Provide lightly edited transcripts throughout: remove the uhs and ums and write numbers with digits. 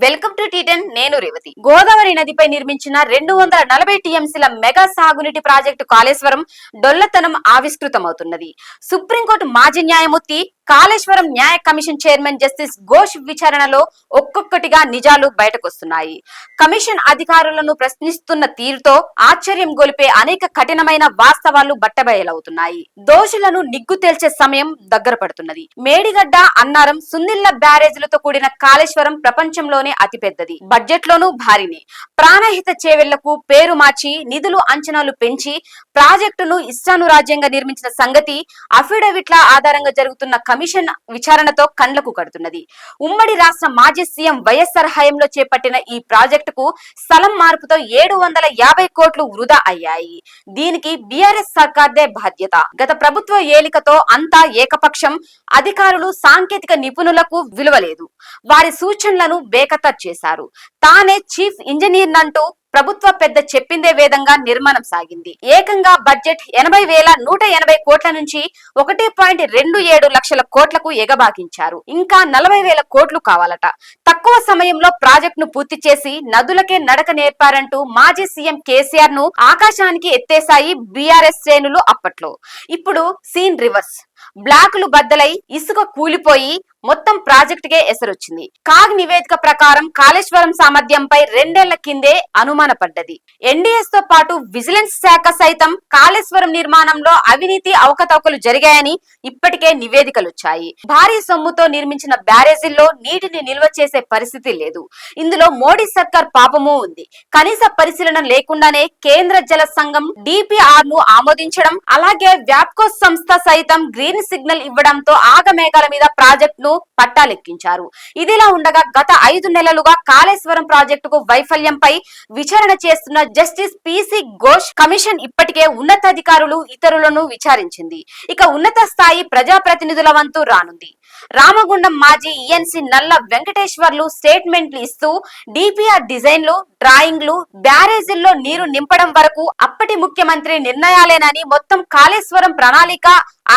Welcome to టీ10. నేను రేవతి. గోదావరి నదిపై నిర్మించిన 240 టీఎంసీల మెగా సాగునీటి ప్రాజెక్టు కాళేశ్వరం డొల్లతనం ఆవిష్కృతమవుతున్నది. సుప్రీంకోర్టు మాజీ న్యాయమూర్తి, కాళేశ్వరం న్యాయ కమిషన్ చైర్మన్ జస్టిస్ ఘోష్ విచారణలో ఒక్కొక్కటిగా నిజాలు బయటకొస్తున్నాయి. కమిషన్ అధికారులను ప్రశ్నిస్తున్న తీరుతో ఆశ్చర్యం గొలిపే అనేక కఠినమైన వాస్తవాలు బట్టబయలవుతున్నాయి. దోషులను నిగ్గు తేల్చే సమయం దగ్గర పడుతున్నది. మేడిగడ్డ, అన్నారం, సుందిళ్ల బ్యారేజీలతో కూడిన కాళేశ్వరం ప్రపంచంలోనే అతిపెద్దది. బడ్జెట్ లోనూ భారీనే. ప్రాణహిత చేవెళ్లకు పేరు మార్చి నిధులు అంచనాలు పెంచి ప్రాజెక్టును ఇష్టానురాజ్యంగా నిర్మించిన సంగతి అఫిడవిట్ల ఆధారంగా జరుగుతున్న కమిషన్ విచారణతో కండ్లకు కడుతున్నది. ఉమ్మడి రాష్ట్ర మాజీ సీఎం వైఎస్ఆర్ హయాంలో చేపట్టిన ఈ ప్రాజెక్టుకు స్థలం మార్పుతో 750 కోట్లు వృధా అయ్యాయి. దీనికి బీఆర్ఎస్ సర్కార్దే బాధ్యత. గత ప్రభుత్వ ఏలికతో అంతా ఏకపక్షం. అధికారులు, సాంకేతిక నిపుణులకు విలువలేదు. వారి సూచనలను బేఖతారు చేశారు. తానే చీఫ్ ఇంజనీర్ నంటూ ప్రభుత్వ పెద్ద చెప్పిందే వేదంగా నిర్మాణం సాగింది. ఏకంగా బడ్జెట్ 80,180 కోట్ల నుంచి 1.27 లక్షల కోట్లకు ఎగబాకించారు. ఇంకా 40,000 కోట్లు కావాలట. తక్కువ సమయంలో ప్రాజెక్టును పూర్తి చేసి నదులకే నడక నేర్పారంటూ మాజీ సీఎం కేసీఆర్ ను ఆకాశానికి ఎత్తేశాయి బీఆర్ఎస్ శ్రేణులు అప్పట్లో. ఇప్పుడు సీన్ రివర్స్. బ్లాకులు బద్దలై ఇసుక కూలిపోయి మొత్తం ప్రాజెక్టుకే ఎసరొచ్చింది. కాగ్ నివేదిక ప్రకారం కాళేశ్వరం సామర్థ్యంపై 2 ఏళ్ల కిందే అనుమానపడ్డది. ఎన్డీఎస్ తో పాటు విజిలెన్స్ శాఖ సైతం కాళేశ్వరం నిర్మాణంలో అవినీతి, అవకతవకలు జరిగాయని ఇప్పటికే నివేదికలొచ్చాయి. భారీ సొమ్ముతో నిర్మించిన బ్యారేజీల్లో నీటిని నిల్వ చేసే పరిస్థితి లేదు. ఇందులో మోడీ సర్కార్ పాపమూ ఉంది. కనీస పరిశీలన లేకుండానే కేంద్ర జల సంఘం డిపిఆర్ ను ఆమోదించడం, అలాగే వ్యాప్కో సంస్థ సైతం గ్రీన్ సిగ్నల్ ఇవ్వడంతో ఆగమేఘాల మీద ప్రాజెక్టును పట్టాలెక్కించారు. ఇదిలా ఉండగా గత 5 నెలలుగా కాళేశ్వరం ప్రాజెక్టుకు వైఫల్యంపై విచారణ చేస్తున్న జస్టిస్ పిసి ఘోష్ కమిషన్ ఇప్పటికే ఉన్నతాధికారులు, ఇతరులను విచారించింది. ఇక ఉన్నత స్థాయి ప్రజాప్రతినిధుల వంతు రానుంది. రామగుండం మాజీ ఈఎన్సీ నల్ల వెంకటేశ్వర్లు స్టేట్మెంట్లు ఇస్తూ డిపిఆర్ డిజైన్లు, డ్రాయింగ్లు, బ్యారేజీల్లో నీరు నింపడం వరకు అప్పటి ముఖ్యమంత్రి నిర్ణయాలేనని, మొత్తం కాళేశ్వరం ప్రణాళిక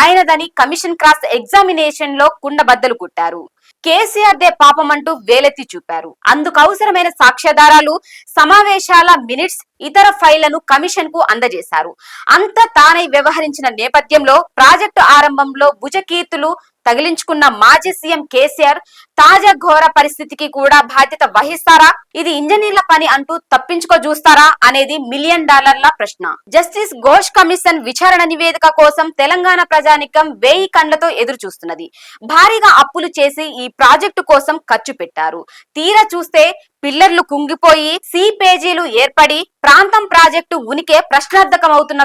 ఆయనదని కమిషన్ క్రాస్ ఎగ్జామినేషన్ లో కుండబద్దలు కుట్టారు. కేసీఆర్ దే పాపం అంటూ వేలెత్తి చూపారు. అందుకు అవసరమైన సాక్ష్యాధారాలు, సమావేశాల మినిట్స్, ఇతర ఫైళ్లను కమిషన్ కు అందజేశారు. అంతా తానై వ్యవహరించిన నేపథ్యంలో ప్రాజెక్టు ఆరంభంలో భుజకీర్తులు తగిలించుకున్న మాజీ సీఎం కేసీఆర్ తాజా ఘోర పరిస్థితికి కూడా బాధ్యత వహిస్తారా, ఇది ఇంజనీర్ల పని అంటూ తప్పించుకో చూస్తారా అనేది $1 మిలియన్ ప్రశ్న. జస్టిస్ ఘోష్ కమిషన్ విచారణ నివేదిక కోసం తెలంగాణ ప్రజానికం 1000 కండ్లతో ఎదురు చూస్తున్నది. భారీగా అప్పులు చేసి ఈ ప్రాజెక్టు కోసం ఖర్చు పెట్టారు. తీరా చూస్తే పిల్లర్లు కుంగిపోయి, సి పేజీలు ఏర్పడి ప్రాంతం ప్రాజెక్టు ఉనికే ప్రశ్నార్థకమవుతున్న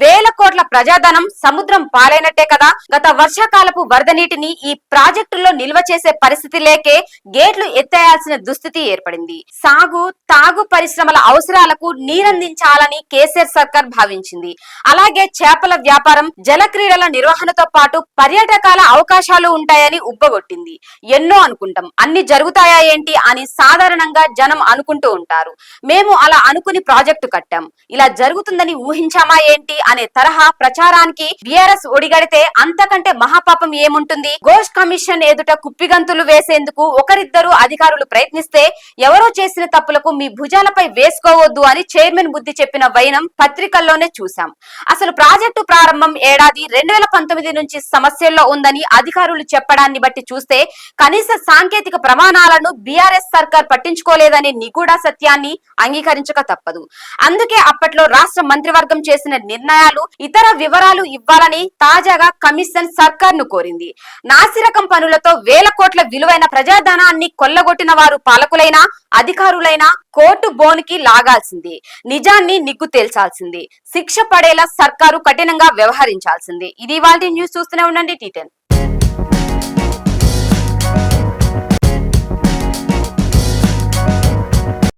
వేల కోట్ల ప్రజాధనం సముద్రం పాలైనట్టే కదా. గత వర్షాకాలపు వరద నీటిని ఈ ప్రాజెక్టులో నిల్వ చేసే పరిస్థితి లేకే గేట్లు ఎత్తేయాల్సిన దుస్థితి ఏర్పడింది. సాగు, తాగు పరిశ్రమల అవసరాలకు నీరందించాలని కేసీఆర్ సర్కార్ భావించింది. అలాగే చేపల వ్యాపారం, జల క్రీడల నిర్వహణతో పాటు పర్యాటకాల అవకాశాలు ఉంటాయని ఉబ్బగొట్టింది. ఎన్నో అనుకుంటాం, అన్ని జరుగుతాయా ఏంటి అని సాధారణంగా జనం అనుకుంటూ ఉంటారు. మేము అలా అనుకుని ప్రాజెక్టు కట్టాం, ఇలా జరుగుతుందని ఊహించామా ఏంటి అనే తరహా ప్రచారానికి బీఆర్ఎస్ ఒడిగడితే అంతకంటే మహాపాపం ఏముంటుంది. ఘోష్ కమిషన్ ఎదుట కుప్పిగంతులు వేసేందుకు ఒకరిద్దరు అధికారులు ప్రయత్నిస్తే ఎవరో చేసిన తప్పులకు మీ భుజాలపై వేసుకోవద్దు అని చైర్మన్ బుద్ధి చెప్పిన వైనం పత్రికల్లోనే చూశాం. అసలు ప్రాజెక్టు ప్రారంభం ఏడాది 2019 నుంచి సమస్యల్లో ఉందని అధికారులు చెప్పడాన్ని బట్టి చూస్తే కనీస సాంకేతిక ప్రమాణాలను బీఆర్ఎస్ సర్కార్ పట్టించుకోలేదనే నిగూఢ సత్యాన్ని అంగీకరించక తప్పదు. అందుకే అప్పట్లో రాష్ట్ర మంత్రివర్గం చేసిన నిర్ణయాలు, ఇతర వివరాలు ఇవ్వాలని తాజాగా కమిషన్ సర్కార్ ను కోరింది. నాసిరకం పనులతో వేల కోట్ల విలువైన ప్రజాధనాన్ని కొల్లగొట్టిన వారు పాలకులైనా, అధికారులైనా కోర్టు బోనికి లాగాల్సిందే. నిజాన్ని నిగ్గు తేల్చాల్సిందే. శిక్ష పడేలా సర్కారు కఠినంగా వ్యవహరించాల్సిందే. ఇది ఇవాల్టి న్యూస్. చూస్తూనే ఉండండి టీ10.